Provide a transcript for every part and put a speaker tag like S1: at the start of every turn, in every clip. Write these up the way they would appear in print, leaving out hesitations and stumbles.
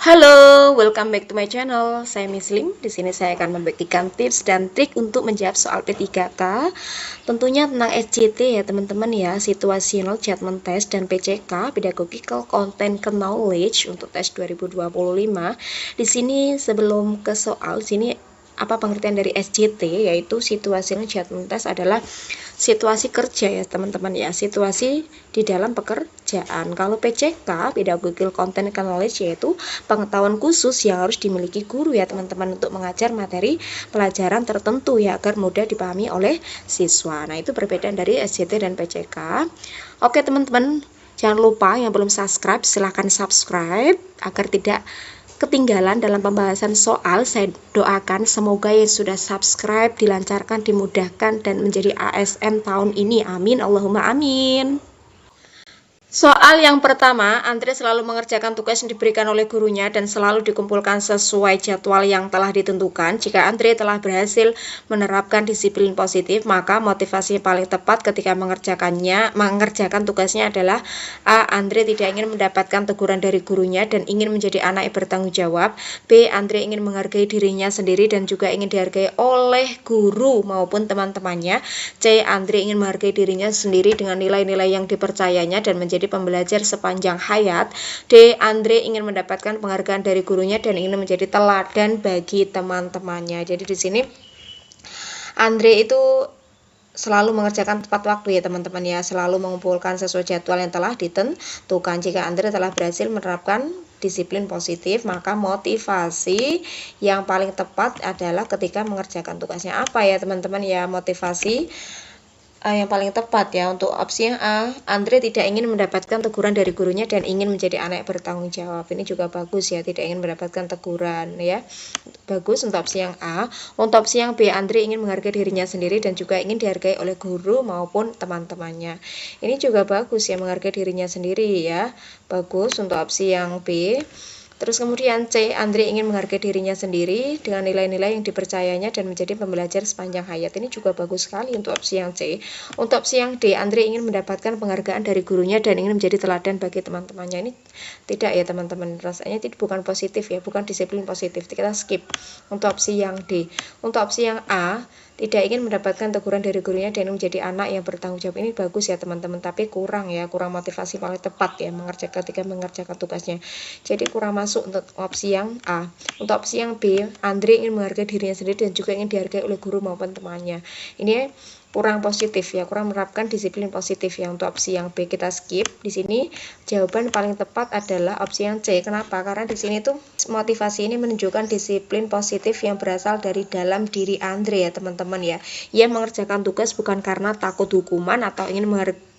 S1: Halo, welcome back to my channel. Saya Muslim. Di sini saya akan membagikan tips dan trik untuk menjawab soal P3K. Tentunya tentang SJT ya teman-teman ya, Situational Judgment Test dan PCK, Pedagogical Content Knowledge untuk tes 2025. Di sini sebelum ke soal, sini apa pengertian dari SJT, yaitu Situational Judgment Test adalah situasi kerja ya teman-teman ya, situasi di dalam pekerjaan. Kalau PCK, Pedagogical Content Knowledge, yaitu pengetahuan khusus yang harus dimiliki guru ya teman-teman untuk mengajar materi pelajaran tertentu ya agar mudah dipahami oleh siswa. Nah, itu perbedaan dari SJT dan PCK. Oke teman-teman, jangan lupa yang belum subscribe silahkan subscribe agar tidak ketinggalan dalam pembahasan soal. Saya doakan semoga yang sudah subscribe dilancarkan, dimudahkan, dan menjadi ASN tahun ini. Amin, Allahumma amin. Soal yang pertama, Andre selalu mengerjakan tugas yang diberikan oleh gurunya dan selalu dikumpulkan sesuai jadwal yang telah ditentukan. Jika Andre telah berhasil menerapkan disiplin positif, maka motivasi paling tepat ketika mengerjakan tugasnya adalah A. Andre tidak ingin mendapatkan teguran dari gurunya dan ingin menjadi anak yang bertanggung jawab. B. Andre ingin menghargai dirinya sendiri dan juga ingin dihargai oleh guru maupun teman-temannya. C. Andre ingin menghargai dirinya sendiri dengan nilai-nilai yang dipercayanya dan menjadi pembelajar sepanjang hayat. D. Andre ingin mendapatkan penghargaan dari gurunya dan ingin menjadi teladan bagi teman-temannya. Jadi di sini Andre itu selalu mengerjakan tepat waktu ya teman-teman ya, selalu mengumpulkan sesuai jadwal yang telah ditentukan. Jika Andre telah berhasil menerapkan disiplin positif, maka motivasi yang paling tepat adalah ketika mengerjakan tugasnya. Apa ya teman-teman ya, motivasi yang paling tepat ya untuk opsi yang A, Andre tidak ingin mendapatkan teguran dari gurunya dan ingin menjadi anak yang bertanggung jawab. Ini juga bagus ya, tidak ingin mendapatkan teguran ya. Bagus untuk opsi yang A. Untuk opsi yang B, Andre ingin menghargai dirinya sendiri dan juga ingin dihargai oleh guru maupun teman-temannya. Ini juga bagus ya, menghargai dirinya sendiri ya. Bagus untuk opsi yang B. Terus kemudian C, Andre ingin menghargai dirinya sendiri dengan nilai-nilai yang dipercayanya dan menjadi pembelajar sepanjang hayat. Ini juga bagus sekali untuk opsi yang C. Untuk opsi yang D, Andre ingin mendapatkan penghargaan dari gurunya dan ingin menjadi teladan bagi teman-temannya. Ini tidak ya teman-teman, rasanya itu bukan positif ya, bukan disiplin positif. Kita skip untuk opsi yang D. Untuk opsi yang A, tidak ingin mendapatkan teguran dari gurunya dan menjadi anak yang bertanggung jawab. Ini bagus ya teman-teman, tapi kurang ya, kurang motivasi paling tepat ya ketika mengerjakan tugasnya. Jadi kurang masuk untuk opsi yang A. Untuk opsi yang B, Andre ingin menghargai dirinya sendiri dan juga ingin dihargai oleh guru maupun temannya. Ini kurang positif ya, kurang menerapkan disiplin positif ya. Untuk opsi yang B kita skip. Di sini jawaban paling tepat adalah opsi yang C. Kenapa? Karena di sini tuh motivasi ini menunjukkan disiplin positif yang berasal dari dalam diri Andre ya teman-teman ya. Ia mengerjakan tugas bukan karena takut hukuman atau ingin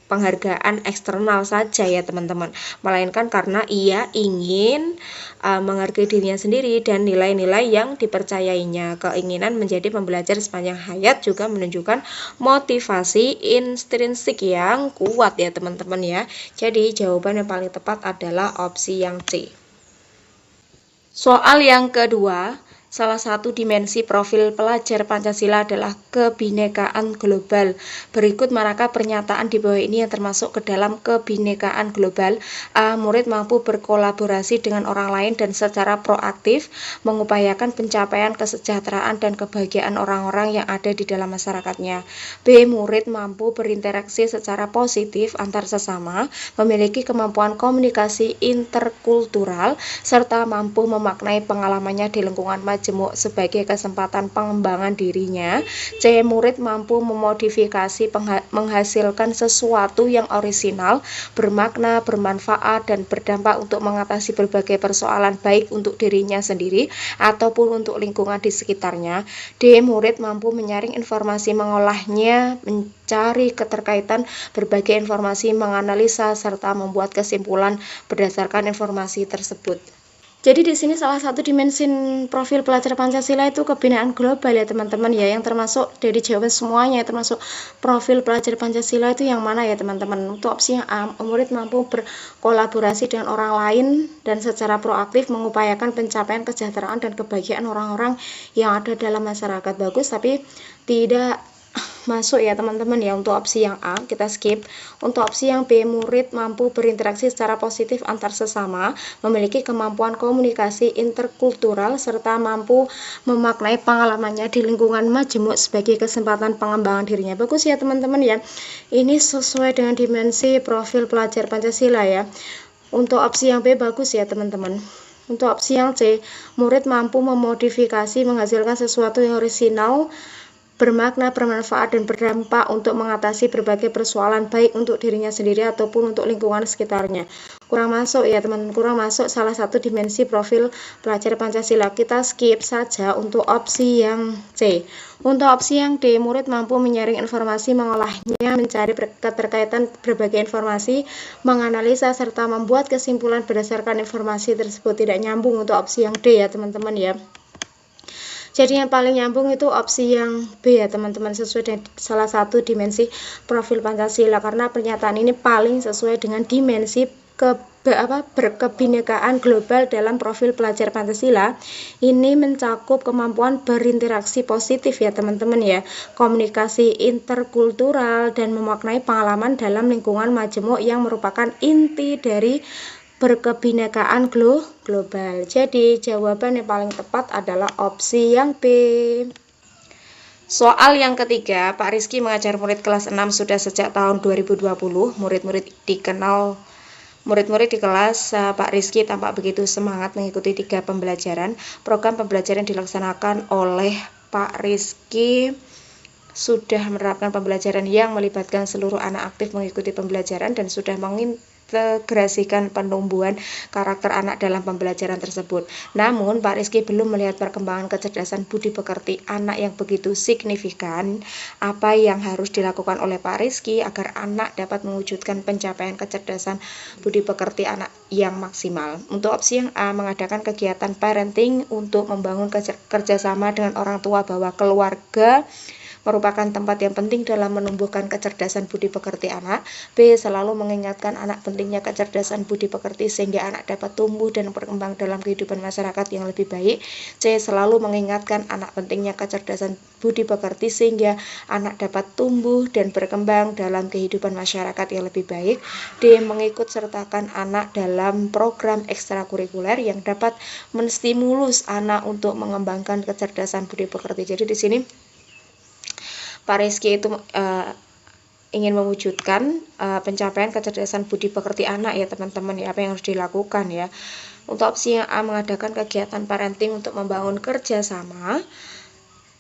S1: penghargaan eksternal saja ya teman-teman, melainkan karena ia ingin menghargai dirinya sendiri dan nilai-nilai yang dipercayainya. Keinginan menjadi pembelajar sepanjang hayat juga menunjukkan motivasi intrinsik yang kuat ya teman-teman ya. Jadi jawaban yang paling tepat adalah opsi yang C. Soal yang kedua, salah satu dimensi profil pelajar Pancasila adalah kebinekaan global. Berikut manakah pernyataan di bawah ini yang termasuk ke dalam kebinekaan global? A. Murid mampu berkolaborasi dengan orang lain dan secara proaktif mengupayakan pencapaian kesejahteraan dan kebahagiaan orang-orang yang ada di dalam masyarakatnya. B. Murid mampu berinteraksi secara positif antar sesama, memiliki kemampuan komunikasi interkultural, serta mampu memaknai pengalamannya di lingkungan majemuk sebagai kesempatan pengembangan dirinya. C. Murid mampu memodifikasi menghasilkan sesuatu yang orisinal, bermakna, bermanfaat, dan berdampak untuk mengatasi berbagai persoalan baik untuk dirinya sendiri ataupun untuk lingkungan di sekitarnya. D. Murid mampu menyaring informasi, mengolahnya, mencari keterkaitan berbagai informasi, menganalisa, serta membuat kesimpulan berdasarkan informasi tersebut. Jadi di sini salah satu dimensi profil pelajar Pancasila itu kebinekaan global ya teman-teman ya, yang termasuk dari jawaban semuanya, termasuk profil pelajar Pancasila itu yang mana ya teman-teman. Untuk opsi yang A, murid mampu berkolaborasi dengan orang lain dan secara proaktif mengupayakan pencapaian kesejahteraan dan kebahagiaan orang-orang yang ada dalam masyarakat. Bagus, tapi tidak masuk ya teman-teman ya. Untuk opsi yang A kita skip. Untuk opsi yang B, murid mampu berinteraksi secara positif antar sesama, memiliki kemampuan komunikasi interkultural, serta mampu memaknai pengalamannya di lingkungan majemuk sebagai kesempatan pengembangan dirinya. Bagus ya teman-teman ya. Ini sesuai dengan dimensi profil pelajar Pancasila ya. Untuk opsi yang B bagus ya teman-teman. Untuk opsi yang C, murid mampu memodifikasi menghasilkan sesuatu yang orisinal, bermakna, bermanfaat, dan berdampak untuk mengatasi berbagai persoalan baik untuk dirinya sendiri ataupun untuk lingkungan sekitarnya. Kurang masuk ya teman-teman, kurang masuk salah satu dimensi profil pelajar Pancasila. Kita skip saja untuk opsi yang C. Untuk opsi yang D, murid mampu menyaring informasi, mengolahnya, mencari keterkaitan berbagai informasi, menganalisa, serta membuat kesimpulan berdasarkan informasi tersebut. Tidak nyambung untuk opsi yang D ya teman-teman ya. Jadi yang paling nyambung itu opsi yang B ya teman-teman, sesuai dengan salah satu dimensi profil Pancasila, karena pernyataan ini paling sesuai dengan dimensi berkebinekaan global dalam profil pelajar Pancasila. Ini mencakup kemampuan berinteraksi positif ya teman-teman ya, komunikasi interkultural, dan memaknai pengalaman dalam lingkungan majemuk yang merupakan inti dari berkebinekaan global. Jadi jawaban yang paling tepat adalah opsi yang B. Soal yang ketiga, Pak Rizky mengajar murid kelas 6 sudah sejak tahun 2020. Murid-murid di kelas Pak Rizky tampak begitu semangat mengikuti 3 pembelajaran. Program pembelajaran dilaksanakan oleh Pak Rizky sudah menerapkan pembelajaran yang melibatkan seluruh anak aktif mengikuti pembelajaran dan sudah mengintegrasikan penumbuhan karakter anak dalam pembelajaran tersebut. Namun, Pak Rizky belum melihat perkembangan kecerdasan budi pekerti anak yang begitu signifikan. Apa yang harus dilakukan oleh Pak Rizky agar anak dapat mewujudkan pencapaian kecerdasan budi pekerti anak yang maksimal? Untuk opsi yang A, mengadakan kegiatan parenting untuk membangun kerjasama dengan orang tua bahwa keluarga merupakan tempat yang penting dalam menumbuhkan kecerdasan budi pekerti anak. B, selalu mengingatkan anak pentingnya kecerdasan budi pekerti sehingga anak dapat tumbuh dan berkembang dalam kehidupan masyarakat yang lebih baik. C, selalu mengingatkan anak pentingnya kecerdasan budi pekerti sehingga anak dapat tumbuh dan berkembang dalam kehidupan masyarakat yang lebih baik. D, mengikut sertakan anak dalam program ekstrakurikuler yang dapat menstimulus anak untuk mengembangkan kecerdasan budi pekerti. Jadi di sini Pak Rizky itu ingin mewujudkan pencapaian kecerdasan budi pekerti anak ya teman-teman ya. Apa yang harus dilakukan ya? Untuk opsi yang A, mengadakan kegiatan parenting untuk membangun kerjasama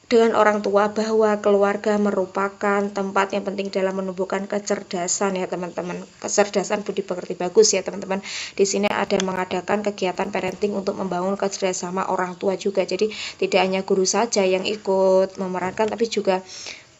S1: dengan orang tua bahwa keluarga merupakan tempat yang penting dalam menumbuhkan kecerdasan ya teman-teman. Kecerdasan budi pekerti, bagus ya teman-teman. Di sini ada mengadakan kegiatan parenting untuk membangun kerjasama orang tua juga. Jadi tidak hanya guru saja yang ikut memerankan, tapi juga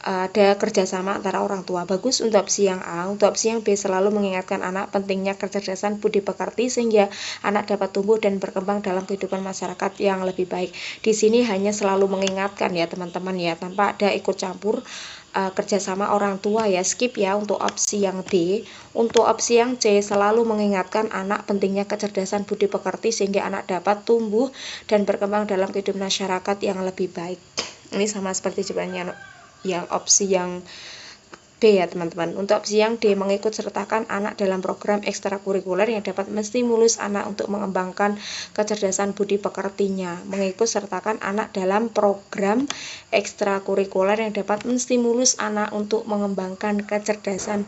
S1: ada kerjasama antara orang tua. Bagus untuk opsi yang A. Untuk opsi yang B, selalu mengingatkan anak pentingnya kecerdasan budi pekerti sehingga anak dapat tumbuh dan berkembang dalam kehidupan masyarakat yang lebih baik. Di sini hanya selalu mengingatkan ya teman-teman ya, tanpa ada ikut campur kerjasama orang tua ya. Skip ya untuk opsi yang D. Untuk opsi yang C, selalu mengingatkan anak pentingnya kecerdasan budi pekerti sehingga anak dapat tumbuh dan berkembang dalam kehidupan masyarakat yang lebih baik. Ini sama seperti jawabannya yang opsi yang B ya teman-teman. Untuk opsi yang D, mengikut sertakan anak dalam program ekstrakurikuler yang dapat menstimulus anak untuk mengembangkan kecerdasan budi pekertinya. Mengikut sertakan anak dalam program ekstrakurikuler yang dapat menstimulus anak untuk mengembangkan kecerdasan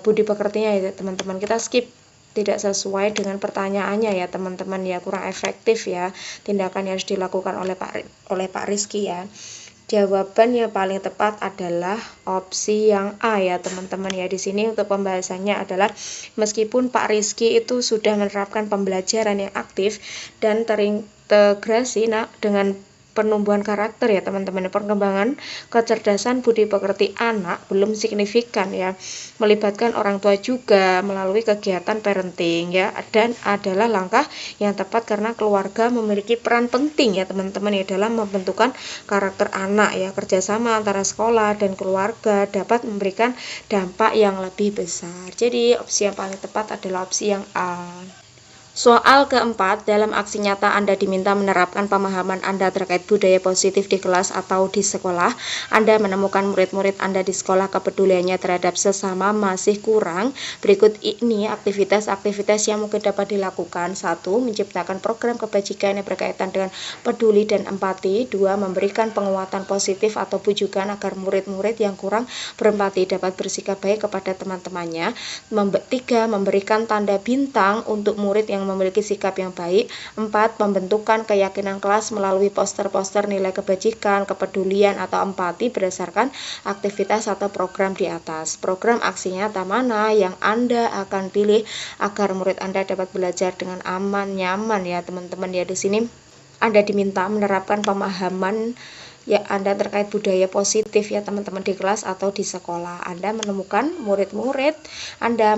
S1: budi pekertinya ya teman-teman. Kita skip, tidak sesuai dengan pertanyaannya ya teman-teman ya, kurang efektif ya tindakan yang harus dilakukan oleh Pak Rizky ya. Jawaban yang paling tepat adalah opsi yang A ya teman-teman ya. Di sini untuk pembahasannya adalah meskipun Pak Rizky itu sudah menerapkan pembelajaran yang aktif dan terintegrasi dengan penumbuhan karakter ya teman-teman, perkembangan kecerdasan budi pekerti anak belum signifikan ya, melibatkan orang tua juga melalui kegiatan parenting ya, dan adalah langkah yang tepat karena keluarga memiliki peran penting ya teman-teman ya dalam membentukan karakter anak ya. Kerjasama antara sekolah dan keluarga dapat memberikan dampak yang lebih besar. Jadi opsi yang paling tepat adalah opsi yang A. Soal keempat, dalam aksi nyata Anda diminta menerapkan pemahaman Anda terkait budaya positif di kelas atau di sekolah. Anda menemukan murid-murid Anda di sekolah kepeduliannya terhadap sesama masih kurang. Berikut ini aktivitas-aktivitas yang mungkin dapat dilakukan. 1. Menciptakan program kebajikan yang berkaitan dengan peduli dan empati. 2. Memberikan penguatan positif atau bujukan agar murid-murid yang kurang berempati dapat bersikap baik kepada teman-temannya. 3. Memberikan tanda bintang untuk murid yang memiliki sikap yang baik. 4. Pembentukan keyakinan kelas melalui poster-poster nilai kebajikan, kepedulian, atau empati berdasarkan aktivitas atau program di atas. Program aksi nyata mana yang Anda akan pilih agar murid Anda dapat belajar dengan aman, nyaman ya teman-teman ya. Di sini Anda diminta menerapkan pemahaman ya Anda terkait budaya positif ya teman-teman di kelas atau di sekolah. Anda menemukan murid-murid Anda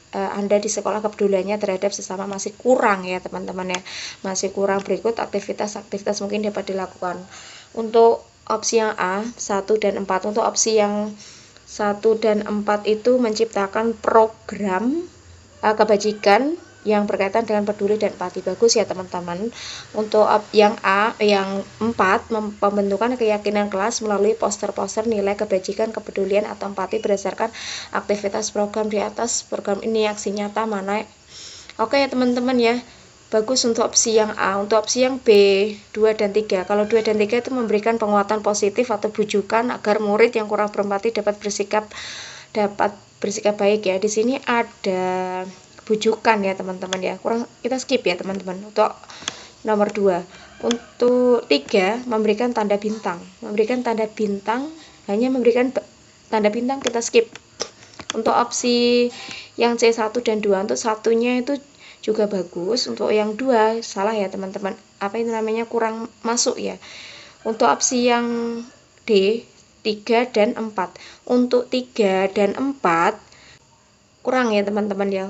S1: Anda di sekolah kepeduliannya terhadap sesama masih kurang ya teman-teman ya, masih kurang. Berikut aktivitas-aktivitas mungkin dapat dilakukan. Untuk opsi yang A, 1 dan 4. Untuk opsi yang 1 dan 4 itu menciptakan program kebajikan yang berkaitan dengan peduli dan empati. Bagus ya teman-teman. Untuk yang A, yang 4, pembentukan keyakinan kelas melalui poster-poster nilai kebajikan, kepedulian, atau empati berdasarkan aktivitas program di atas. Program ini aksi nyata mana? Oke ya teman-teman ya. Bagus untuk opsi yang A. Untuk opsi yang B, 2 dan 3. Kalau 2 dan 3 itu memberikan penguatan positif atau bujukan agar murid yang kurang berempati dapat bersikap baik ya. Di sini ada bujukan ya teman-teman ya, kita skip ya teman-teman. Untuk nomor 2. Untuk 3, memberikan tanda bintang. Hanya memberikan tanda bintang, kita skip. Untuk opsi yang C1 dan 2, untuk satunya itu juga bagus. Untuk yang 2 salah ya teman-teman, kurang masuk ya. Untuk opsi yang D, 3 dan 4. Untuk 3 dan 4 kurang ya teman-teman ya,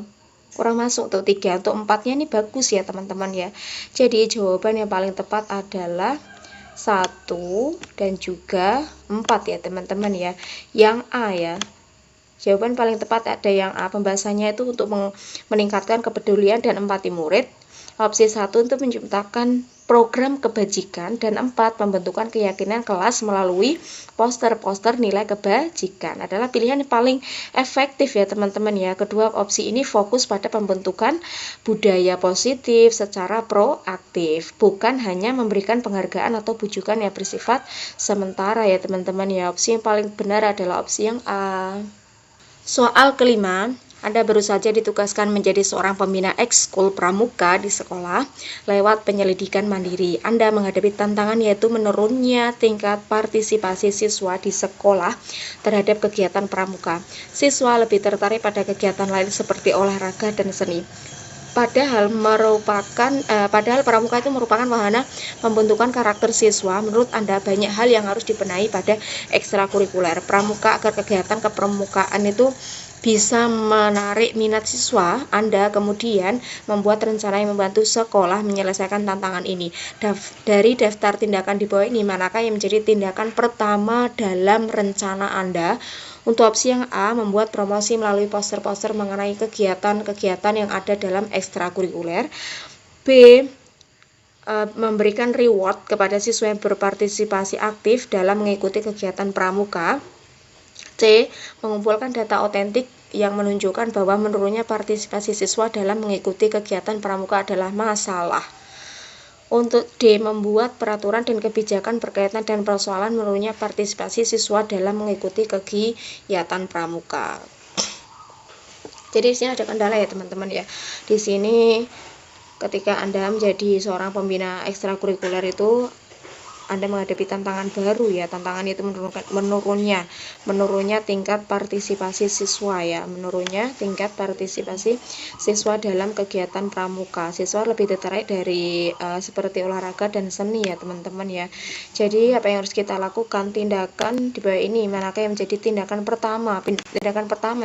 S1: kurang masuk. Untuk 3, untuk 4-nya ini bagus ya teman-teman ya. Jadi jawaban yang paling tepat adalah 1 dan juga 4 ya teman-teman ya. Yang A ya, jawaban paling tepat ada yang A. Pembahasannya itu untuk meningkatkan kepedulian dan empati murid. Opsi 1 untuk menciptakan program kebajikan, dan 4, pembentukan keyakinan kelas melalui poster-poster nilai kebajikan. Adalah pilihan yang paling efektif ya teman-teman ya. Kedua opsi ini fokus pada pembentukan budaya positif secara proaktif, bukan hanya memberikan penghargaan atau bujukan yang bersifat sementara ya teman-teman ya. Opsi yang paling benar adalah opsi yang A. Soal kelima, Anda baru saja ditugaskan menjadi seorang pembina ekskul pramuka di sekolah lewat penyelidikan mandiri. Anda menghadapi tantangan yaitu menurunnya tingkat partisipasi siswa di sekolah terhadap kegiatan pramuka. Siswa lebih tertarik pada kegiatan lain seperti olahraga dan seni. Padahal pramuka itu merupakan wahana pembentukan karakter siswa. Menurut Anda banyak hal yang harus dibenahi pada ekstrakurikuler pramuka agar kegiatan kepramukaan itu bisa menarik minat siswa. Anda kemudian membuat rencana yang membantu sekolah menyelesaikan tantangan ini. Dari daftar tindakan di bawah ini, manakah yang menjadi tindakan pertama dalam rencana Anda? Untuk opsi yang A, membuat promosi melalui poster-poster mengenai kegiatan-kegiatan yang ada dalam ekstrakurikuler. B, memberikan reward kepada siswa yang berpartisipasi aktif dalam mengikuti kegiatan pramuka. C, mengumpulkan data otentik yang menunjukkan bahwa menurunnya partisipasi siswa dalam mengikuti kegiatan pramuka adalah masalah. Untuk D, membuat peraturan dan kebijakan berkaitan dengan persoalan menurunnya partisipasi siswa dalam mengikuti kegiatan pramuka. Jadi di sini ada kendala ya teman-teman ya. Di sini ketika Anda menjadi seorang pembina ekstrakurikuler itu Anda menghadapi tantangan baru ya. Tantangan itu menurunnya tingkat partisipasi siswa ya. Menurunnya tingkat partisipasi siswa dalam kegiatan pramuka. Siswa lebih tertarik dari seperti olahraga dan seni ya teman-teman ya. Jadi apa yang harus kita lakukan? Tindakan di bawah ini manakah yang menjadi tindakan pertama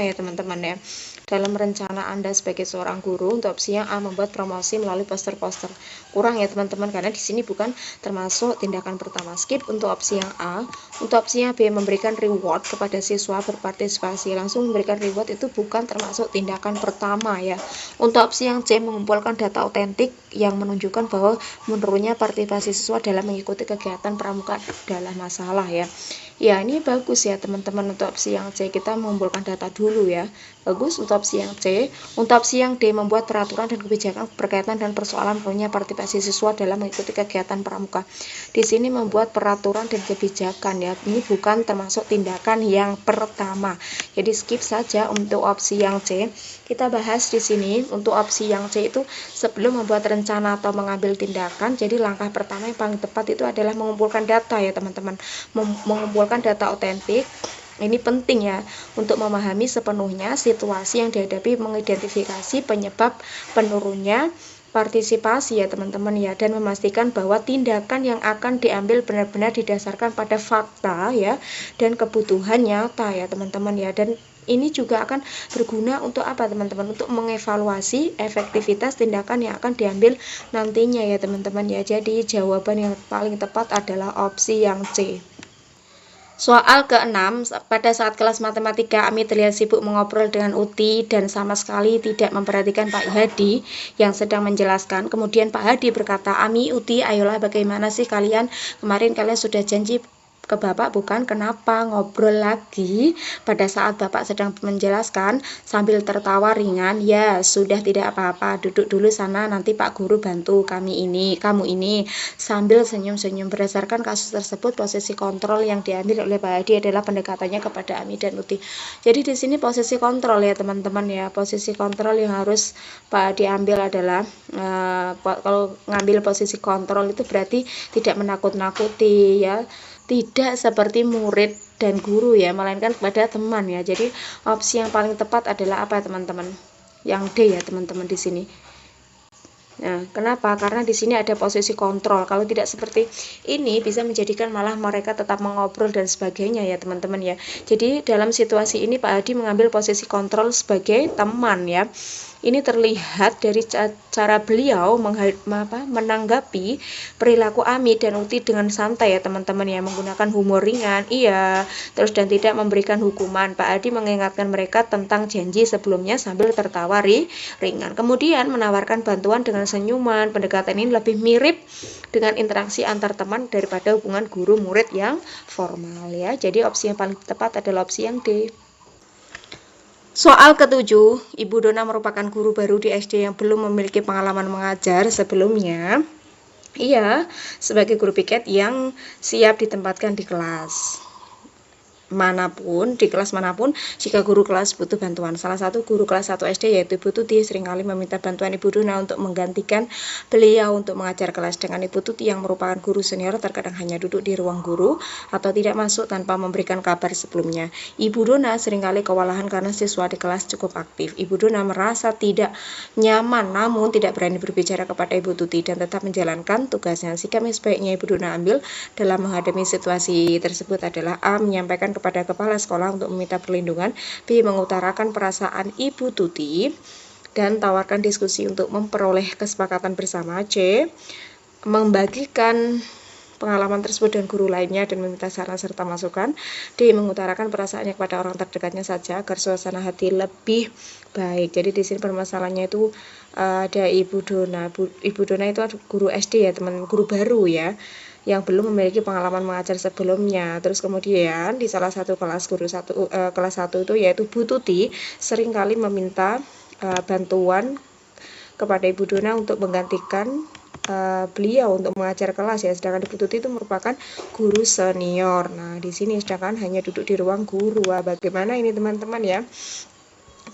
S1: ya teman-teman ya. dalam rencana Anda sebagai seorang guru. Untuk opsi yang A, membuat promosi melalui poster-poster. Kurang ya teman-teman, karena di sini bukan termasuk tindakan pertama. Skip untuk opsi yang A. Untuk opsi yang B, memberikan reward kepada siswa berpartisipasi. Langsung memberikan reward itu bukan termasuk tindakan pertama ya. Untuk opsi yang C, mengumpulkan data otentik yang menunjukkan bahwa menurunnya partisipasi siswa dalam mengikuti kegiatan pramuka adalah masalah ya. Ya, ini bagus ya teman-teman. Untuk opsi yang C, kita mengumpulkan data dulu ya. Bagus untuk opsi yang C. Untuk opsi yang D, membuat peraturan dan kebijakan berkaitan dan persoalan menurunnya partisipasi siswa dalam mengikuti kegiatan pramuka. Di sini membuat peraturan dan kebijakan ya. Ini bukan termasuk tindakan yang pertama. Jadi skip saja untuk opsi yang C. Kita bahas di sini untuk opsi yang C itu sebelum membuat rencana atau mengambil tindakan. Jadi langkah pertama yang paling tepat itu adalah mengumpulkan data ya teman-teman. Mengumpulkan data otentik. Ini penting ya untuk memahami sepenuhnya situasi yang dihadapi, mengidentifikasi penyebab penurunnya partisipasi ya teman-teman ya, dan memastikan bahwa tindakan yang akan diambil benar-benar didasarkan pada fakta ya dan kebutuhan nyata ya teman-teman ya. Dan ini juga akan berguna untuk apa teman-teman? Untuk mengevaluasi efektivitas tindakan yang akan diambil nantinya ya teman-teman ya. Jadi jawaban yang paling tepat adalah opsi yang C. Soal ke-6, pada saat kelas matematika, Ami terlihat sibuk mengobrol dengan Uti dan sama sekali tidak memperhatikan Pak Hadi yang sedang menjelaskan. Kemudian Pak Hadi berkata, Ami, Uti, ayolah bagaimana sih kalian? Kemarin kalian sudah janji ke Bapak bukan? Kenapa ngobrol lagi pada saat Bapak sedang menjelaskan? Sambil tertawa ringan, ya sudah tidak apa-apa, duduk dulu sana, nanti Pak Guru bantu kamu ini. Sambil senyum-senyum. Berdasarkan kasus tersebut, posisi kontrol yang diambil oleh Pak Hadi adalah pendekatannya kepada Ami dan Uti. Jadi di sini posisi kontrol ya teman-teman ya. Posisi kontrol yang harus Pak Hadi ambil adalah kalau ngambil posisi kontrol itu berarti tidak menakut-nakuti ya. Tidak seperti murid dan guru ya, melainkan kepada teman ya. Jadi opsi yang paling tepat adalah apa teman-teman? Yang D ya teman-teman di sini. Nah, kenapa? Karena di sini ada posisi kontrol. Kalau tidak seperti ini bisa menjadikan malah mereka tetap mengobrol dan sebagainya ya teman-teman ya. Jadi dalam situasi ini Pak Hadi mengambil posisi kontrol sebagai teman ya. Ini terlihat dari cara beliau menanggapi perilaku Ami dan Uti dengan santai ya teman-teman ya, menggunakan humor ringan, iya, terus dan tidak memberikan hukuman. Pak Hadi mengingatkan mereka tentang janji sebelumnya sambil tertawa ringan. Kemudian menawarkan bantuan dengan senyuman. Pendekatan ini lebih mirip dengan interaksi antar teman daripada hubungan guru murid yang formal ya. Jadi opsi yang paling tepat adalah opsi yang D. Soal ke-7, Ibu Dona merupakan guru baru di SD yang belum memiliki pengalaman mengajar sebelumnya. Ia sebagai guru piket yang siap ditempatkan di kelas manapun, jika guru kelas butuh bantuan. Salah satu guru kelas 1 SD yaitu Ibu Tuti seringkali meminta bantuan Ibu Dona untuk menggantikan beliau untuk mengajar kelas. Dengan Ibu Tuti yang merupakan guru senior terkadang hanya duduk di ruang guru atau tidak masuk tanpa memberikan kabar sebelumnya. Ibu Dona seringkali kewalahan karena siswa di kelas cukup aktif. Ibu Dona merasa tidak nyaman namun tidak berani berbicara kepada Ibu Tuti dan tetap menjalankan tugasnya. Sikap yang sebaiknya Ibu Dona ambil dalam menghadapi situasi tersebut adalah A. Menyampaikan kepada kepala sekolah untuk meminta perlindungan, B. Mengutarakan perasaan Ibu Tuti dan tawarkan diskusi untuk memperoleh kesepakatan bersama, C. Membagikan pengalaman tersebut dengan guru lainnya dan meminta saran serta masukan, D. Mengutarakan perasaannya kepada orang terdekatnya saja agar suasana hati lebih baik. Jadi di sini permasalahannya itu ada Ibu Dona. Ibu Dona itu guru SD ya teman, guru baru ya, yang belum memiliki pengalaman mengajar sebelumnya. Terus kemudian di salah satu kelas kelas 1 itu yaitu Bu Tuti seringkali meminta bantuan kepada Ibu Dona untuk menggantikan beliau untuk mengajar kelas ya, sedangkan Ibu Tuti itu merupakan guru senior. Nah, di sini sedangkan hanya duduk di ruang guru. Bagaimana ini teman-teman ya?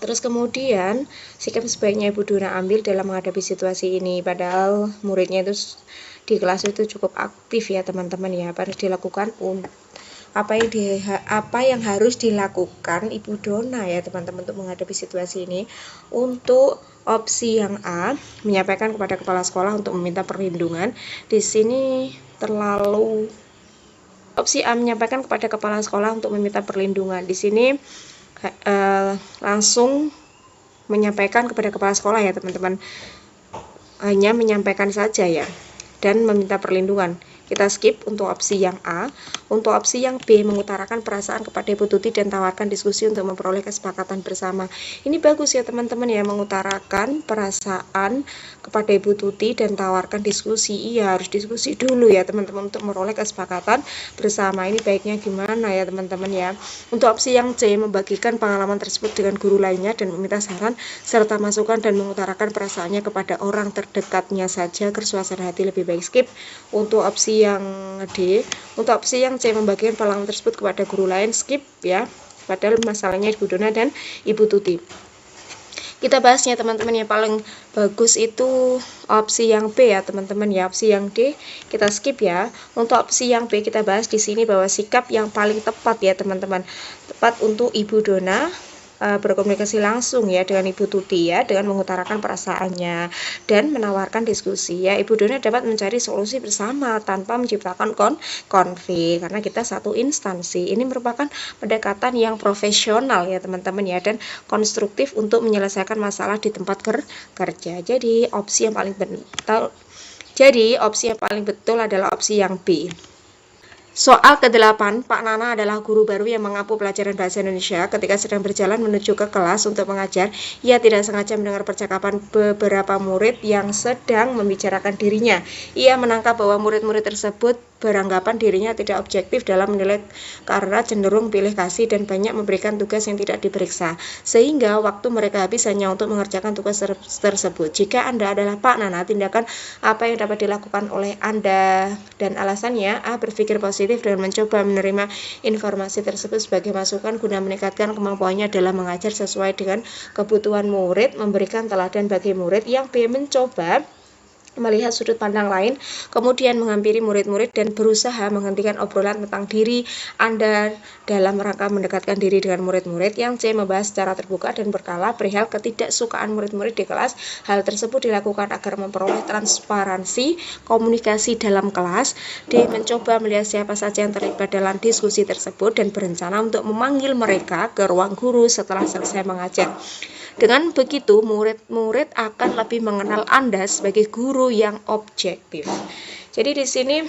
S1: Terus kemudian sikap sebaiknya Ibu Dona ambil dalam menghadapi situasi ini, padahal muridnya itu di kelas itu cukup aktif ya teman-teman ya. Harus dilakukan apa yang harus dilakukan Ibu Dona ya teman-teman untuk menghadapi situasi ini. Untuk opsi yang A, menyampaikan kepada kepala sekolah untuk meminta perlindungan. Di sini terlalu opsi A, menyampaikan kepada kepala sekolah untuk meminta perlindungan. Di sini langsung menyampaikan kepada kepala sekolah ya teman-teman, hanya menyampaikan saja ya, dan meminta perlindungan. Kita skip untuk opsi yang A. Untuk opsi yang B, mengutarakan perasaan kepada Ibu Tuti dan tawarkan diskusi untuk memperoleh kesepakatan bersama. Ini bagus ya teman-teman ya, mengutarakan perasaan kepada Ibu Tuti dan tawarkan diskusi. Iya, harus diskusi dulu ya teman-teman untuk memperoleh kesepakatan bersama. Ini baiknya gimana ya teman-teman ya. Untuk opsi yang C, membagikan pengalaman tersebut dengan guru lainnya dan meminta saran serta masukan dan mengutarakan perasaannya kepada orang terdekatnya saja agar suasana hati lebih baik. Skip. Untuk opsi yang D, untuk opsi yang C, membagikan pengalaman tersebut kepada guru lain. Skip ya, padahal masalahnya Ibu Dona dan Ibu Tuti. Kita bahasnya teman-teman, yang paling bagus itu opsi yang B ya teman-teman ya. Opsi yang D kita skip ya. Untuk opsi yang B kita bahas di sini bahwa sikap yang paling tepat ya teman-teman, tepat untuk Ibu Dona berkomunikasi langsung ya dengan Ibu Tuti ya, dengan mengutarakan perasaannya dan menawarkan diskusi ya. Ibu Dona dapat mencari solusi bersama tanpa menciptakan konflik, karena kita satu instansi. Ini merupakan pendekatan yang profesional ya teman-teman ya, dan konstruktif untuk menyelesaikan masalah di tempat kerja. Jadi opsi yang paling betul adalah opsi yang B. Soal ke-8, Pak Nana adalah guru baru yang mengampu pelajaran bahasa Indonesia. Ketika sedang berjalan menuju ke kelas untuk mengajar, ia tidak sengaja mendengar percakapan beberapa murid yang sedang membicarakan dirinya. Ia menangkap bahwa murid-murid tersebut beranggapan dirinya tidak objektif dalam menilai karena cenderung pilih kasih dan banyak memberikan tugas yang tidak diperiksa, sehingga waktu mereka habis hanya untuk mengerjakan tugas tersebut. Jika Anda adalah Pak Nana, tindakan apa yang dapat dilakukan oleh Anda? Dan alasannya, A, berpikir positif dengan mencoba menerima informasi tersebut sebagai masukan guna meningkatkan kemampuannya dalam mengajar sesuai dengan kebutuhan murid, memberikan teladan bagi murid. Yang B, mencoba melihat sudut pandang lain, kemudian menghampiri murid-murid dan berusaha menghentikan obrolan tentang diri Anda dalam rangka mendekatkan diri dengan murid-murid. Yang C, membahas secara terbuka dan berkala perihal ketidaksukaan murid-murid di kelas. Hal tersebut dilakukan agar memperoleh transparansi komunikasi dalam kelas. D, mencoba melihat siapa saja yang terlibat dalam diskusi tersebut dan berencana untuk memanggil mereka ke ruang guru setelah selesai mengajar. Dengan begitu, murid-murid akan lebih mengenal Anda sebagai guru yang objektif. Jadi di sini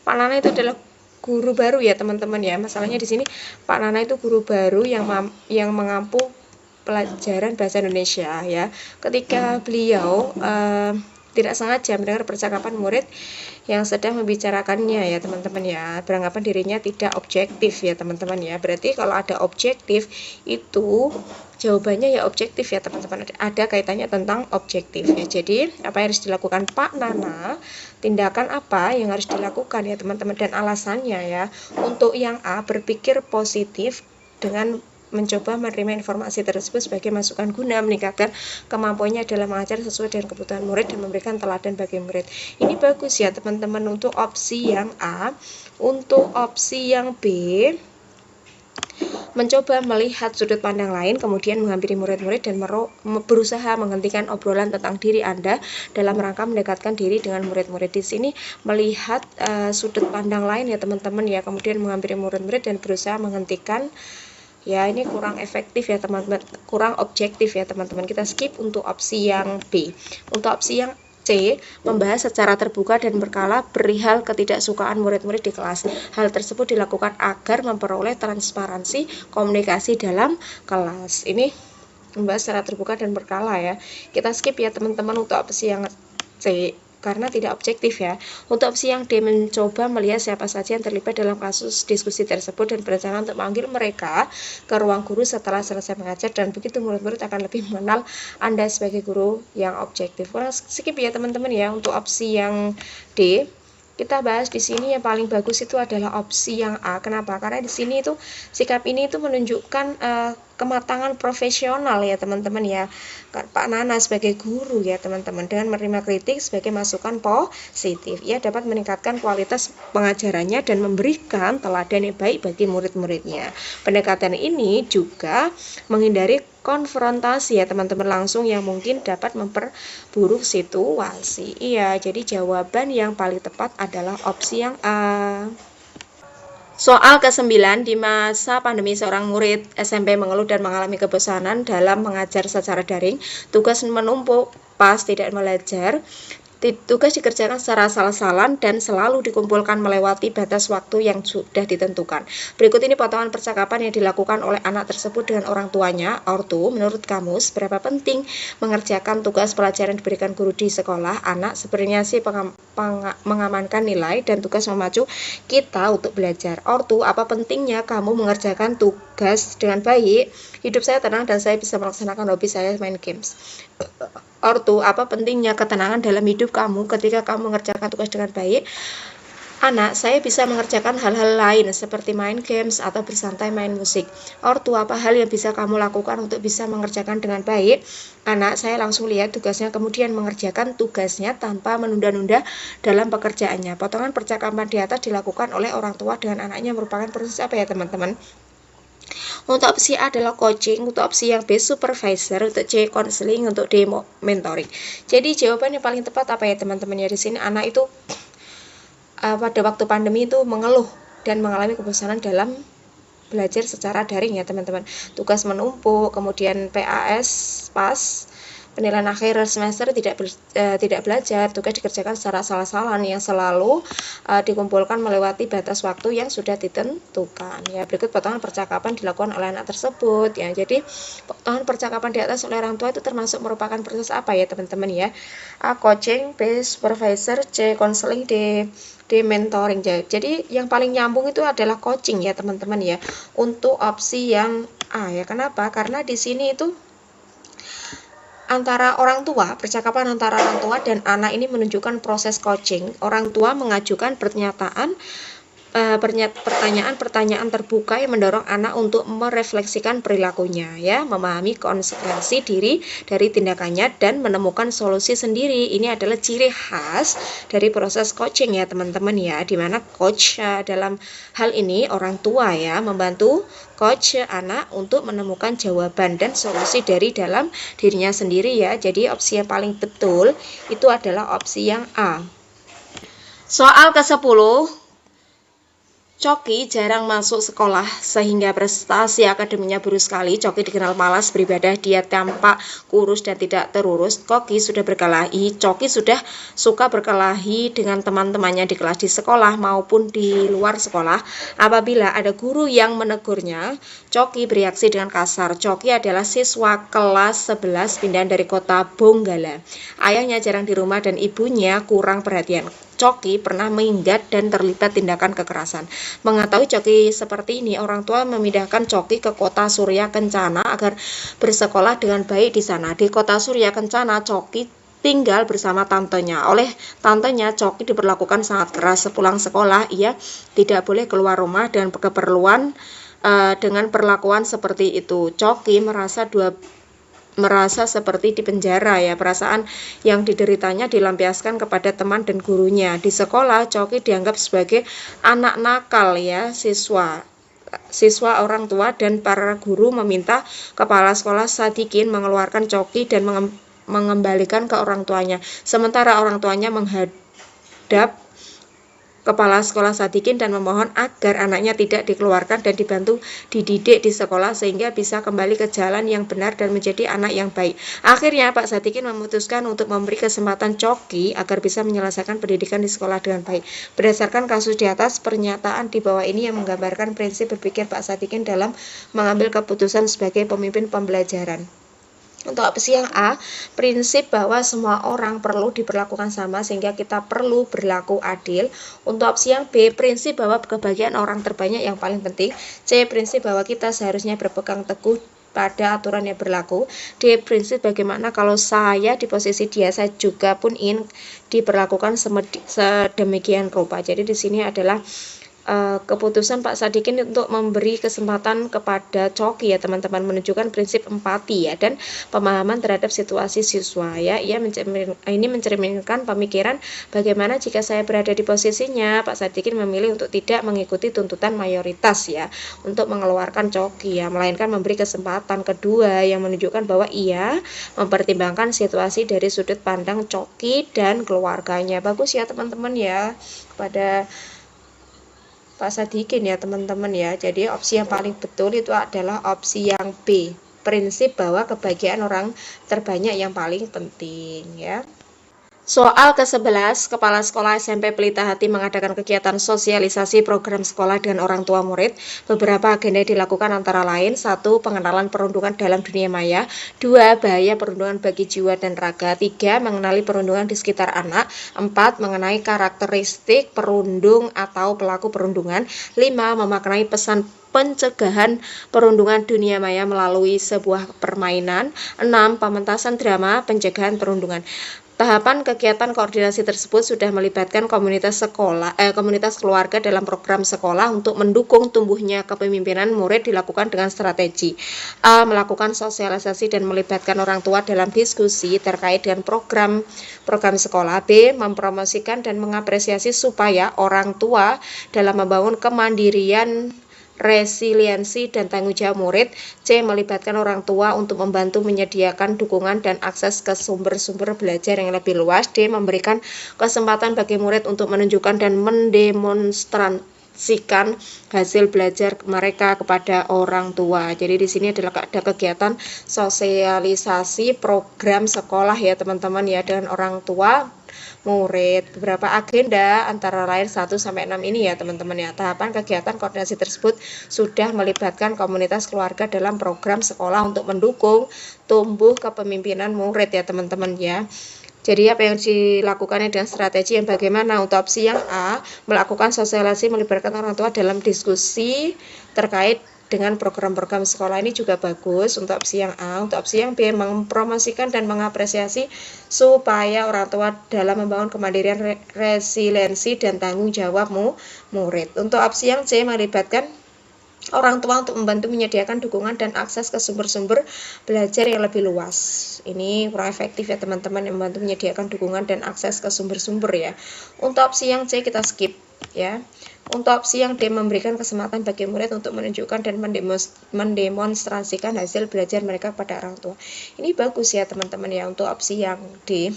S1: Pak Nana itu adalah guru baru ya teman-teman ya. Masalahnya di sini Pak Nana itu guru baru yang mengampu pelajaran bahasa Indonesia ya. Ketika beliau tidak sengaja mendengar percakapan murid yang sedang membicarakannya ya teman-teman ya, beranggapan dirinya tidak objektif ya teman-teman ya. Berarti kalau ada objektif itu jawabannya ya objektif ya teman-teman, ada kaitannya tentang objektif ya. Jadi apa yang harus dilakukan Pak Nana, tindakan apa yang harus dilakukan ya teman-teman, dan alasannya ya. Untuk yang A, berpikir positif dengan mencoba menerima informasi tersebut sebagai masukan guna meningkatkan kemampuannya dalam mengajar sesuai dengan kebutuhan murid dan memberikan teladan bagi murid. Ini bagus ya teman-teman untuk opsi yang A. Untuk opsi yang B, mencoba melihat sudut pandang lain, kemudian menghampiri murid-murid dan berusaha menghentikan obrolan tentang diri Anda dalam rangka mendekatkan diri dengan murid-murid. Di sini melihat sudut pandang lain ya teman-teman ya, kemudian menghampiri murid-murid dan berusaha menghentikan. Ya, ini kurang efektif ya teman-teman, kurang objektif ya teman-teman. Kita skip untuk opsi yang B. Untuk opsi yang C, membahas secara terbuka dan berkala perihal ketidaksukaan murid-murid di kelas. Hal tersebut dilakukan agar memperoleh transparansi komunikasi dalam kelas. Ini membahas secara terbuka dan berkala ya. Kita skip ya teman-teman untuk opsi yang C, karena tidak objektif ya. Untuk opsi yang D, mencoba melihat siapa saja yang terlibat dalam kasus diskusi tersebut dan berencana untuk memanggil mereka ke ruang guru setelah selesai mengajar, dan begitu murid-murid akan lebih mengenal Anda sebagai guru yang objektif. Kurang skip ya teman-teman ya. Untuk opsi yang D, kita bahas di sini yang paling bagus itu adalah opsi yang A. Kenapa? Karena di sini itu sikap ini itu menunjukkan kematangan profesional ya teman-teman ya. Pak Nana sebagai guru ya teman-teman, dengan menerima kritik sebagai masukan positif, ia dapat meningkatkan kualitas pengajarannya dan memberikan teladan yang baik bagi murid-muridnya. Pendekatan ini juga menghindari konfrontasi ya teman-teman langsung yang mungkin dapat memperburuk situasi. Iya, jadi jawaban yang paling tepat adalah opsi yang A. Soal ke-9, di masa pandemi seorang murid SMP mengeluh dan mengalami kebosanan dalam mengajar secara daring, tugas menumpuk pas tidak belajar. Tugas dikerjakan secara asal-asalan dan selalu dikumpulkan melewati batas waktu yang sudah ditentukan. Berikut ini potongan percakapan yang dilakukan oleh anak tersebut dengan orang tuanya. Ortu, menurut kamu seberapa penting mengerjakan tugas pelajaran diberikan guru di sekolah? Anak, sebenarnya sih mengamankan nilai dan tugas memacu kita untuk belajar. Ortu, apa pentingnya kamu mengerjakan tugas dengan baik? Hidup saya tenang dan saya bisa melaksanakan hobi saya main games. Ortu, apa pentingnya ketenangan dalam hidup kamu ketika kamu mengerjakan tugas dengan baik? Anak, saya bisa mengerjakan hal-hal lain seperti main games atau bersantai main musik. Ortu, apa hal yang bisa kamu lakukan untuk bisa mengerjakan dengan baik? Anak, saya langsung lihat tugasnya kemudian mengerjakan tugasnya tanpa menunda-nunda dalam pekerjaannya. Potongan percakapan di atas dilakukan oleh orang tua dengan anaknya merupakan proses apa ya teman-teman? Untuk opsi A adalah coaching, untuk opsi yang B supervisor, untuk C counseling, untuk D mentoring. Jadi jawaban yang paling tepat apa ya teman-teman ya, di sini anak itu pada waktu pandemi itu mengeluh dan mengalami kebosanan dalam belajar secara daring ya teman-teman. Tugas menumpuk, kemudian PAS pas, penilaian akhir semester tidak belajar, tugas dikerjakan secara asal-asalan yang selalu dikumpulkan melewati batas waktu yang sudah ditentukan. Ya, berikut potongan percakapan dilakukan oleh anak tersebut. Ya, jadi potongan percakapan di atas oleh orang tua itu termasuk merupakan proses apa ya teman-teman ya? A. Coaching, B. Supervisor, C. Counseling, D. Mentoring. Jadi yang paling nyambung itu adalah coaching ya teman-teman ya. Untuk opsi yang A ya. Kenapa? Karena di sini itu percakapan antara orang tua dan anak ini menunjukkan proses coaching. Orang tua mengajukan pertanyaan terbuka yang mendorong anak untuk merefleksikan perilakunya, ya, memahami konsekuensi diri dari tindakannya dan menemukan solusi sendiri. Ini adalah ciri khas dari proses coaching ya teman-teman ya, di mana coach dalam hal ini orang tua ya membantu coach anak untuk menemukan jawaban dan solusi dari dalam dirinya sendiri ya. Jadi opsi yang paling betul itu adalah opsi yang A. Soal ke-10, Coki jarang masuk sekolah sehingga prestasi akademinya buruk sekali. Coki dikenal malas beribadah, dia tampak kurus dan tidak terurus. Coki sudah suka berkelahi dengan teman-temannya di kelas di sekolah maupun di luar sekolah. Apabila ada guru yang menegurnya, Coki bereaksi dengan kasar. Coki adalah siswa kelas 11 pindahan dari kota Bonggala. Ayahnya jarang di rumah dan ibunya kurang perhatian. Coki pernah minggat dan terlibat tindakan kekerasan. Mengetahui Coki seperti ini, orang tua memindahkan Coki ke kota Surya Kencana agar bersekolah dengan baik di sana. Di kota Surya Kencana, Coki tinggal bersama tantenya. Oleh tantenya, Coki diperlakukan sangat keras. Sepulang sekolah, ia tidak boleh keluar rumah dengan keperluan dengan perlakuan seperti itu. Coki merasa seperti di penjara ya. Perasaan yang dideritanya dilampiaskan kepada teman dan gurunya. Di sekolah, Coki dianggap sebagai anak nakal ya, siswa orang tua dan para guru meminta kepala sekolah Sadikin mengeluarkan Coki dan mengembalikan ke orang tuanya. Sementara orang tuanya menghadap kepala sekolah Sadikin dan memohon agar anaknya tidak dikeluarkan dan dibantu dididik di sekolah sehingga bisa kembali ke jalan yang benar dan menjadi anak yang baik. Akhirnya Pak Sadikin memutuskan untuk memberi kesempatan Coki agar bisa menyelesaikan pendidikan di sekolah dengan baik. Berdasarkan kasus di atas, pernyataan di bawah ini yang menggambarkan prinsip berpikir Pak Sadikin dalam mengambil keputusan sebagai pemimpin pembelajaran. Untuk opsi yang A, prinsip bahwa semua orang perlu diperlakukan sama sehingga kita perlu berlaku adil. Untuk opsi yang B, prinsip bahwa kebahagiaan orang terbanyak yang paling penting. C, prinsip bahwa kita seharusnya berpegang teguh pada aturan yang berlaku. D, prinsip bagaimana kalau saya di posisi dia, saya juga pun ingin diperlakukan sedemikian rupa. Jadi di sini adalah keputusan Pak Sadikin untuk memberi kesempatan kepada Coki ya teman-teman, menunjukkan prinsip empati ya dan pemahaman terhadap situasi siswa ya. Ini mencerminkan pemikiran bagaimana jika saya berada di posisinya. Pak Sadikin memilih untuk tidak mengikuti tuntutan mayoritas ya untuk mengeluarkan Coki ya, melainkan memberi kesempatan kedua yang menunjukkan bahwa ia mempertimbangkan situasi dari sudut pandang Coki dan keluarganya. Bagus ya teman-teman ya. Kepada Pak Sadikin ya teman-teman ya. Jadi opsi yang paling betul itu adalah opsi yang B. Prinsip bahwa kebahagiaan orang terbanyak yang paling penting ya. Soal ke-11, Kepala Sekolah SMP Pelita Hati mengadakan kegiatan sosialisasi program sekolah dengan orang tua murid. Beberapa agenda dilakukan antara lain: 1. Pengenalan perundungan dalam dunia maya. 2. Bahaya perundungan bagi jiwa dan raga. 3. Mengenali perundungan di sekitar anak. 4. Mengenai karakteristik perundung atau pelaku perundungan. 5. Memaknai pesan pencegahan perundungan dunia maya melalui sebuah permainan. 6. Pementasan drama pencegahan perundungan. Tahapan kegiatan koordinasi tersebut sudah melibatkan komunitas keluarga dalam program sekolah untuk mendukung tumbuhnya kepemimpinan murid dilakukan dengan strategi: A. Melakukan sosialisasi dan melibatkan orang tua dalam diskusi terkait dengan program sekolah. B. Mempromosikan dan mengapresiasi supaya orang tua dalam membangun kemandirian, resiliensi, dan tanggung jawab murid. C. Melibatkan orang tua untuk membantu menyediakan dukungan dan akses ke sumber-sumber belajar yang lebih luas. D. Memberikan kesempatan bagi murid untuk menunjukkan dan mendemonstrasikan hasil belajar mereka kepada orang tua. Jadi di sini ada kegiatan sosialisasi program sekolah ya teman-teman ya, dengan orang tua murid. Beberapa agenda antara lain 1-6 ini ya teman-teman ya. Tahapan kegiatan koordinasi tersebut sudah melibatkan komunitas keluarga dalam program sekolah untuk mendukung tumbuh kepemimpinan murid ya teman-teman ya. Jadi apa yang dilakukannya dengan strategi yang bagaimana? Untuk opsi yang A, melakukan sosialisasi melibatkan orang tua dalam diskusi terkait dengan program-program sekolah, ini juga bagus untuk opsi yang A. Untuk opsi yang B, mempromosikan dan mengapresiasi supaya orang tua dalam membangun kemandirian, resiliensi, dan tanggung jawab murid. Untuk opsi yang C, melibatkan orang tua untuk membantu menyediakan dukungan dan akses ke sumber-sumber belajar yang lebih luas. Ini kurang efektif ya teman-teman, yang membantu menyediakan dukungan dan akses ke sumber-sumber ya. Untuk opsi yang C kita skip ya. Untuk opsi yang D, memberikan kesempatan bagi murid untuk menunjukkan dan mendemonstrasikan hasil belajar mereka kepada orang tua. Ini bagus ya teman-teman ya untuk opsi yang D.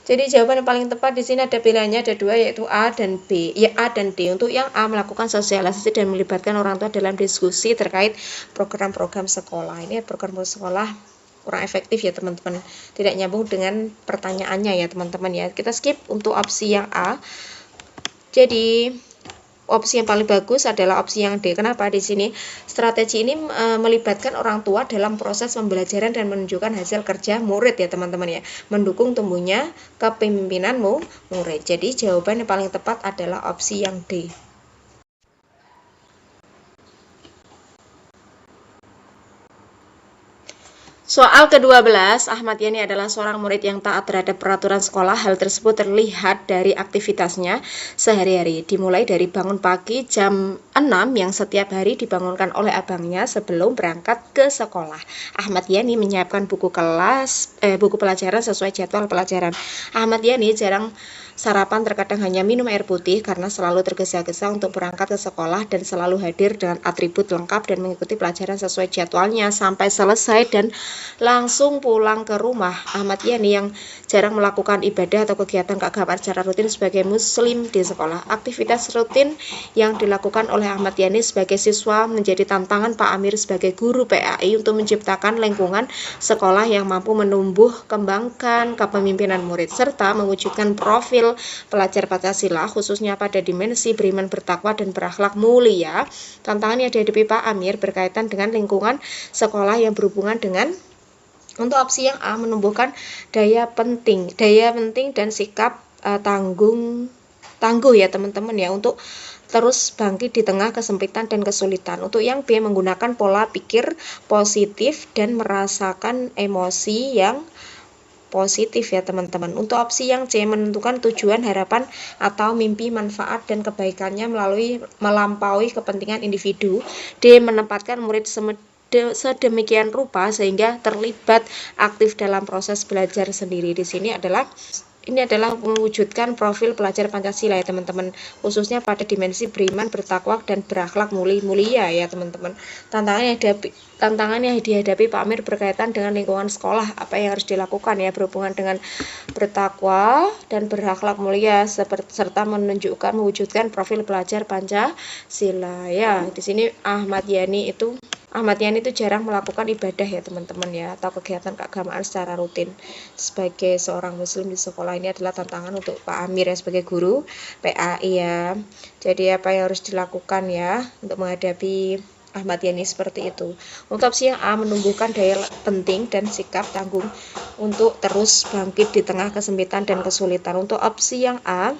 S1: Jadi jawaban yang paling tepat di sini ada pilihannya, ada 2, yaitu A dan B. Ya, A dan D. Untuk yang A, melakukan sosialisasi dan melibatkan orang tua dalam diskusi terkait program-program sekolah. Ini program sekolah kurang efektif ya teman-teman. Tidak nyambung dengan pertanyaannya ya teman-teman ya. Kita skip untuk opsi yang A. Jadi opsi yang paling bagus adalah opsi yang D. Kenapa? Di sini strategi ini melibatkan orang tua dalam proses pembelajaran dan menunjukkan hasil kerja murid ya teman-teman ya, mendukung tumbuhnya kepemimpinan murid. Jadi jawaban yang paling tepat adalah opsi yang D. Soal ke-12, Ahmad Yani adalah seorang murid yang taat terhadap peraturan sekolah. Hal tersebut terlihat dari aktivitasnya sehari-hari, dimulai dari bangun pagi jam 6 yang setiap hari dibangunkan oleh abangnya sebelum berangkat ke sekolah. Ahmad Yani menyiapkan buku pelajaran sesuai jadwal pelajaran. Ahmad Yani jarang sarapan, terkadang hanya minum air putih karena selalu tergesa-gesa untuk berangkat ke sekolah dan selalu hadir dengan atribut lengkap dan mengikuti pelajaran sesuai jadwalnya sampai selesai dan langsung pulang ke rumah. Ahmad Yani yang jarang melakukan ibadah atau kegiatan keagamaan secara rutin sebagai muslim di sekolah. Aktivitas rutin yang dilakukan oleh Ahmad Yani sebagai siswa menjadi tantangan Pak Amir sebagai guru PAI untuk menciptakan lingkungan sekolah yang mampu menumbuh kembangkan kepemimpinan murid serta mewujudkan profil pelajar Pancasila khususnya pada dimensi beriman, bertakwa, dan berakhlak mulia. Tantangan yang dihadapi Pak Amir berkaitan dengan lingkungan sekolah yang berhubungan dengan, untuk opsi yang A, menumbuhkan daya penting dan sikap tangguh ya teman-teman ya, untuk terus bangkit di tengah kesempitan dan kesulitan. Untuk yang B, menggunakan pola pikir positif dan merasakan emosi yang positif ya teman-teman. Untuk opsi yang C, menentukan tujuan, harapan, atau mimpi, manfaat, dan kebaikannya melampaui kepentingan individu. D, menempatkan murid sedemikian rupa sehingga terlibat aktif dalam proses belajar sendiri. Di sini adalah ini adalah mewujudkan profil pelajar Pancasila ya teman-teman, khususnya pada dimensi beriman, bertakwa, dan berakhlak mulia ya teman-teman. Tantangan yang dihadapi Pak Amir berkaitan dengan lingkungan sekolah, apa yang harus dilakukan ya berhubungan dengan bertakwa dan berakhlak mulia serta mewujudkan profil pelajar Pancasila ya. Di sini Ahmad Yani itu jarang melakukan ibadah ya teman-teman ya, atau kegiatan keagamaan secara rutin. Sebagai seorang muslim di sekolah, ini adalah tantangan untuk Pak Amir ya sebagai guru PAI ya. Jadi apa yang harus dilakukan ya untuk menghadapi Ahmad Yani seperti itu. Untuk opsi yang A, menumbuhkan daya penting dan sikap tanggung untuk terus bangkit di tengah kesempitan dan kesulitan. Untuk opsi yang A,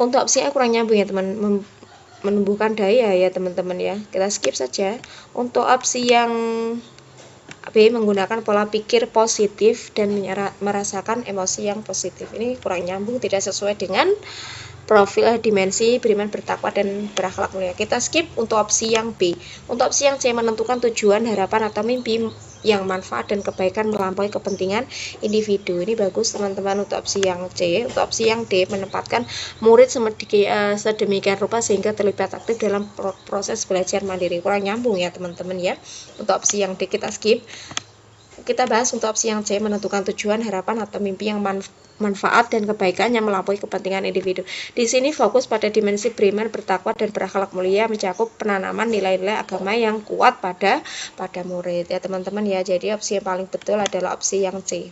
S1: kurang nyambung ya teman, menumbuhkan daya ya teman-teman ya, kita skip saja. Untuk opsi yang B, menggunakan pola pikir positif dan merasakan emosi yang positif. Ini kurang nyambung, tidak sesuai dengan profil dimensi beriman, bertakwa, dan berakhlak mulia. Kita skip untuk opsi yang B. Untuk opsi yang C, menentukan tujuan, harapan, atau mimpi yang manfaat dan kebaikan melampaui kepentingan individu. Ini bagus teman-teman untuk opsi yang C. Untuk opsi yang D, menempatkan murid sedemikian rupa sehingga terlibat aktif dalam proses belajar mandiri. Kurang nyambung ya teman-teman ya. Untuk opsi yang D kita skip. Kita bahas untuk opsi yang C, menentukan tujuan, harapan, atau mimpi yang manfaat dan kebaikan yang melampaui kepentingan individu. Di sini fokus pada dimensi beriman, bertakwa, dan berakhlak mulia, mencakup penanaman nilai-nilai agama yang kuat pada murid ya teman-teman ya. Jadi opsi yang paling betul adalah opsi yang C.